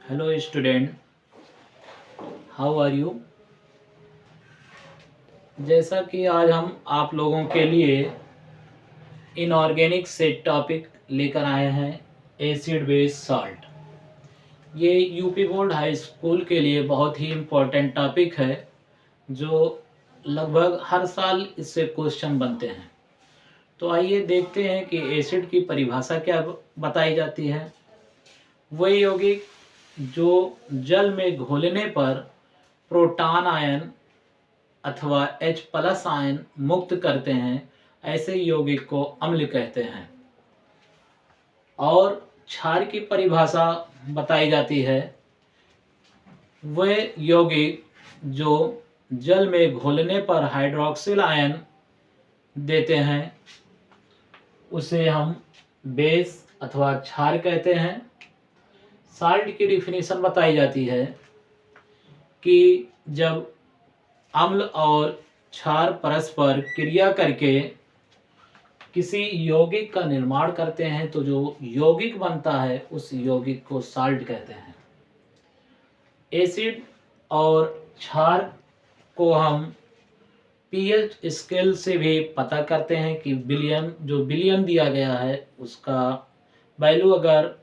Hello student, how are you. जैसा कि आज हम आप लोगों के लिए इनऑर्गेनिक से टॉपिक लेकर आए हैं, एसिड बेस सॉल्ट। ये यूपी बोर्ड हाई स्कूल के लिए बहुत ही इम्पोर्टेंट टॉपिक है, जो लगभग हर साल इससे क्वेश्चन बनते हैं। तो आइए देखते हैं कि एसिड की परिभाषा क्या बताई जाती है। वही यौगिक जो जल में घोलने पर प्रोटॉन आयन अथवा H+ आयन मुक्त करते हैं, ऐसे यौगिक को अम्ल कहते हैं। और क्षार की परिभाषा बताई जाती है, वे यौगिक जो जल में घोलने पर हाइड्रोक्सिल आयन देते हैं, उसे हम बेस अथवा क्षार कहते हैं। साल्ट की डिफिनीशन बताई जाती है कि जब अम्ल और क्षार परस्पर क्रिया करके किसी यौगिक का निर्माण करते हैं, तो जो यौगिक बनता है उस यौगिक को साल्ट कहते हैं। एसिड और क्षार को हम पीएच स्केल से भी पता करते हैं कि बिलियन दिया गया है, उसका वैल्यू अगर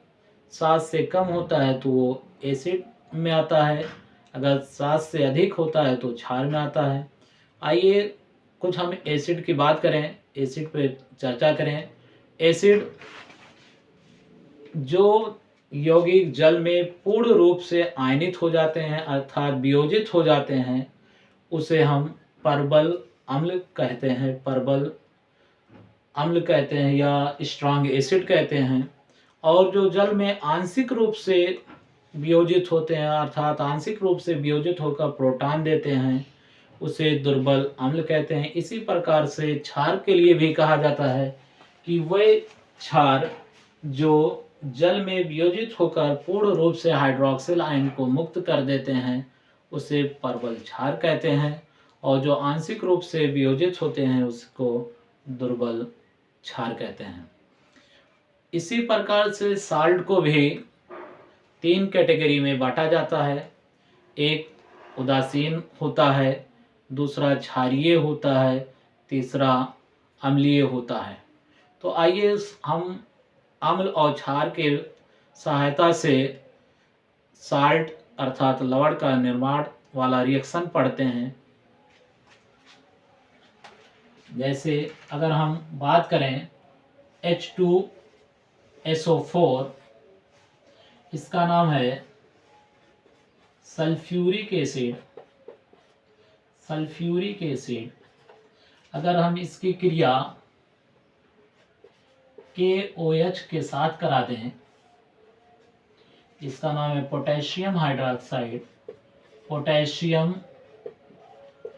7 से कम होता है तो वो एसिड में आता है, अगर 7 से अधिक होता है तो क्षार में आता है। आइए कुछ हम एसिड की बात करें, एसिड पे चर्चा करें। एसिड जो यौगिक जल में पूर्ण रूप से आयनित हो जाते हैं अर्थात वियोजित हो जाते हैं, उसे हम परबल अम्ल कहते हैं, परबल अम्ल कहते हैं या स्ट्रॉन्ग एसिड कहते हैं। और जो जल में आंशिक रूप से वियोजित होते हैं अर्थात आंशिक रूप से वियोजित होकर प्रोटॉन देते हैं, उसे दुर्बल अम्ल कहते हैं। इसी प्रकार से क्षार के लिए भी कहा जाता है कि वे क्षार जो जल में वियोजित होकर पूर्ण रूप से हाइड्रोक्सिल आयन को मुक्त कर देते हैं, उसे परबल क्षार कहते हैं। और जो आंशिक रूप से वियोजित होते हैं उसको दुर्बल क्षार कहते हैं। इसी प्रकार से साल्ट को भी 3 कैटेगरी में बांटा जाता है। एक उदासीन होता है, दूसरा क्षारीय होता है, तीसरा अम्लीय होता है। तो आइए हम अम्ल और क्षार के सहायता से साल्ट अर्थात लवण का निर्माण वाला रिएक्शन पढ़ते हैं। जैसे अगर हम बात करें H2SO4, इसका नाम है सल्फ्यूरिक एसिड। सल्फ्यूरिक एसिड अगर हम इसकी क्रिया KOH के साथ करा दें, इसका नाम है potassium hydroxide. Potassium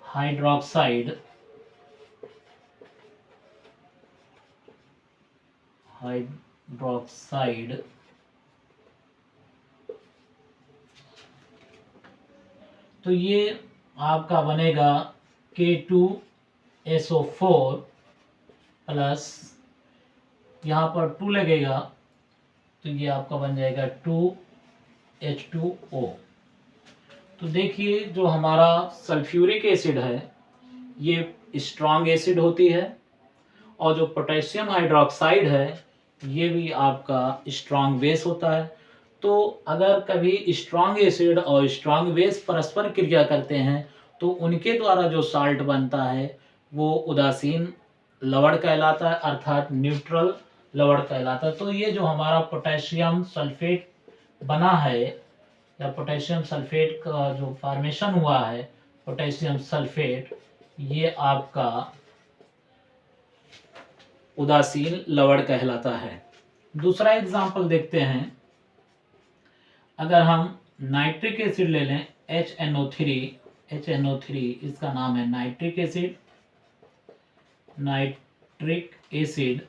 hydroxide hydroxide तो ये आपका बनेगा K2SO4 प्लस यहाँ पर 2 लगेगा, तो ये आपका बन जाएगा 2H2O। तो देखिए जो हमारा सल्फ्यूरिक एसिड है ये स्ट्रॉन्ग एसिड होती है, और जो पोटेशियम हाइड्रोक्साइड है ये भी आपका स्ट्रॉन्ग बेस होता है। तो अगर कभी स्ट्रॉन्ग एसिड और स्ट्रॉन्ग बेस परस्पर क्रिया करते हैं तो उनके द्वारा जो साल्ट बनता है वो उदासीन लवण कहलाता है अर्थात न्यूट्रल लवण कहलाता है। तो ये जो हमारा पोटेशियम सल्फेट बना है या पोटेशियम सल्फेट का जो फॉर्मेशन हुआ है पोटेशियम सल्फेट, ये आपका उदासीन लवण कहलाता है। दूसरा एग्जाम्पल देखते हैं। अगर हम नाइट्रिक एसिड ले लें HNO3, इसका नाम है नाइट्रिक एसिड। नाइट्रिक एसिड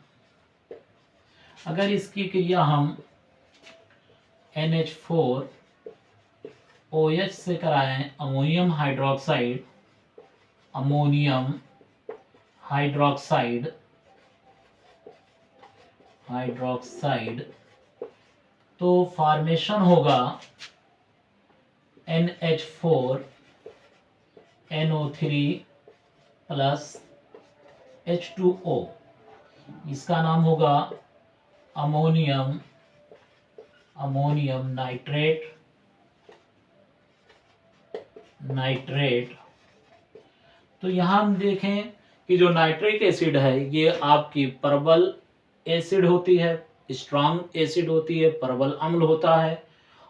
अगर इसकी क्रिया हम NH4OH से कराएं, अमोनियम हाइड्रोक्साइड तो फॉर्मेशन होगा NH4NO3 प्लस H2O, इसका नाम होगा अमोनियम नाइट्रेट। तो यहाँ हम देखें कि जो नाइट्रिक एसिड है ये आपकी परबल एसिड होती है, स्ट्रॉन्ग एसिड होती है, परबल अम्ल होता है।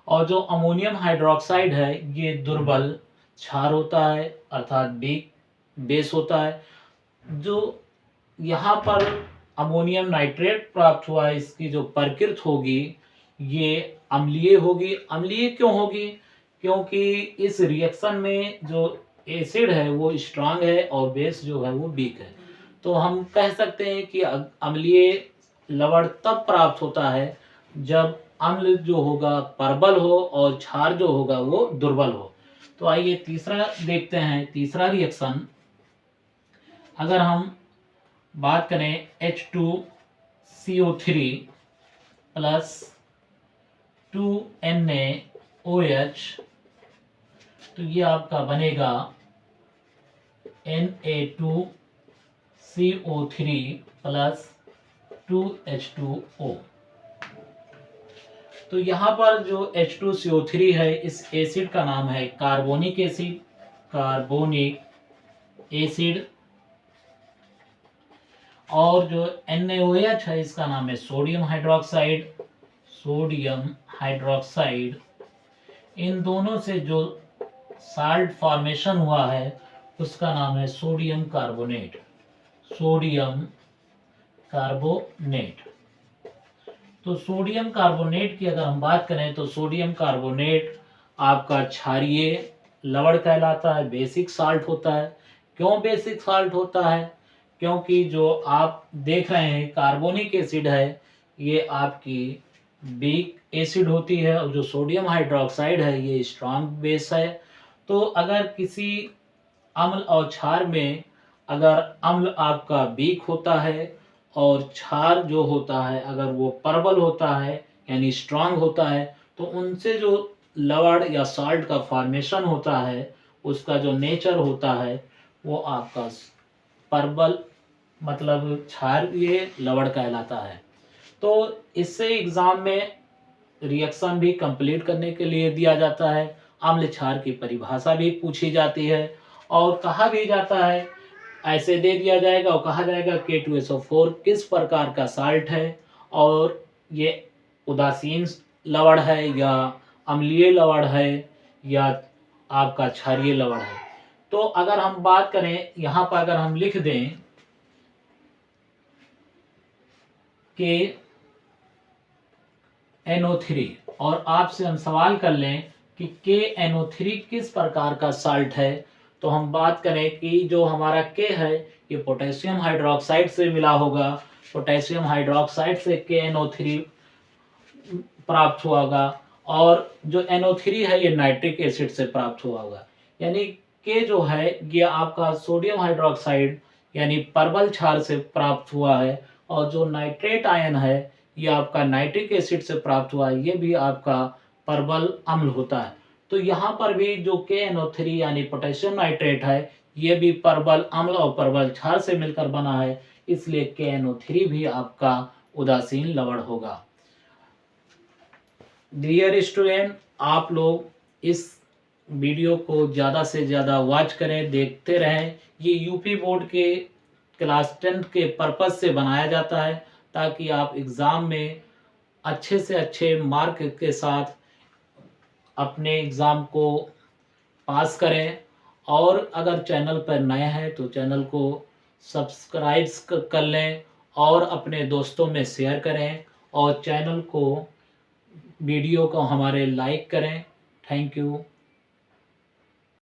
और जो अमोनियम हाइड्रोक्साइड है ये दुर्बल क्षार होता है, अर्थात बेस होता है। जो यहाँ पर अमोनियम नाइट्रेट प्राप्त हुआ है, इसकी जो प्रकृति होगी ये अम्लीय होगी। अम्लीय क्यों होगी? क्योंकि इस रिएक्शन में जो एसिड है वो स्ट्रांग है और बेस जो है वो वीक है। तो हम कह सकते हैं कि अम्लीय लवण तब प्राप्त होता है जब अम्ल जो होगा प्रबल हो और क्षार जो होगा वो दुर्बल हो। तो आइए तीसरा देखते हैं, तीसरा रिएक्शन। अगर हम बात करें H2CO3 प्लस 2NaOH, तो ये आपका बनेगा Na2CO3 प्लस 2H2O। तो यहाँ पर जो H2CO3 है इस एसिड का नाम है कार्बोनिक एसिड। और जो NaOH है इसका नाम है सोडियम हाइड्रोक्साइड। इन दोनों से जो साल्ट फॉर्मेशन हुआ है उसका नाम है सोडियम कार्बोनेट। तो सोडियम कार्बोनेट की अगर हम बात करें तो सोडियम कार्बोनेट आपका क्षारीय लवण कहलाता है, बेसिक साल्ट होता है। क्यों बेसिक साल्ट होता है? क्योंकि जो आप देख रहे हैं कार्बोनिक एसिड है ये आपकी वीक एसिड होती है और जो सोडियम हाइड्रोक्साइड है ये स्ट्रॉन्ग बेस है। तो अगर किसी अम्ल और क्षार में अगर अम्ल आपका वीक होता है और क्षार जो होता है अगर वो प्रबल होता है यानी स्ट्रांग होता है, तो उनसे जो लवण या साल्ट का फॉर्मेशन होता है उसका जो नेचर होता है वो आपका प्रबल मतलब क्षारीय लवण कहलाता है। तो इससे एग्जाम में रिएक्शन भी कंप्लीट करने के लिए दिया जाता है, अम्ल क्षार की परिभाषा भी पूछी जाती है और कहा भी जाता है, ऐसे दे दिया जाएगा और कहा जाएगा K2SO4 किस प्रकार का साल्ट है और ये उदासीन लवण है या अम्लीय लवण है या आपका क्षारीय लवण है। तो अगर हम बात करें यहाँ पर अगर हम लिख दें KNO3 और आपसे हम सवाल कर लें कि KNO3 किस प्रकार का साल्ट है, तो हम बात करें कि जो हमारा K है ये पोटेशियम हाइड्रोक्साइड से मिला होगा, पोटेशियम हाइड्रोक्साइड से KNO3 प्राप्त हुआ होगा और जो NO3 है ये नाइट्रिक एसिड से प्राप्त हुआ होगा। यानी K जो है ये आपका सोडियम हाइड्रोक्साइड यानी प्रबल क्षार से प्राप्त हुआ है और जो नाइट्रेट आयन है ये आपका नाइट्रिक एसिड से प्राप्त हुआ है, ये भी आपका प्रबल अम्ल होता है। तो यहाँ पर भी जो KNO3 यानी पोटेशियम नाइट्रेट है ये भी प्रबल अम्ल और प्रबल क्षार से मिलकर बना है, इसलिए KNO3 भी आपका उदासीन लवण होगा। डियर स्टूडेंट, आप लोग इस वीडियो को ज़्यादा से ज़्यादा वॉच करें, देखते रहें। ये यूपी बोर्ड के क्लास 10 के पर्पज़ से बनाया जाता है ताकि आप एग्ज़ाम में अच्छे से अच्छे मार्क के साथ अपने एग्ज़ाम को पास करें। और अगर चैनल पर नए हैं तो चैनल को सब्सक्राइब कर लें और अपने दोस्तों में शेयर करें और चैनल को वीडियो को हमारे लाइक करें। Thank you.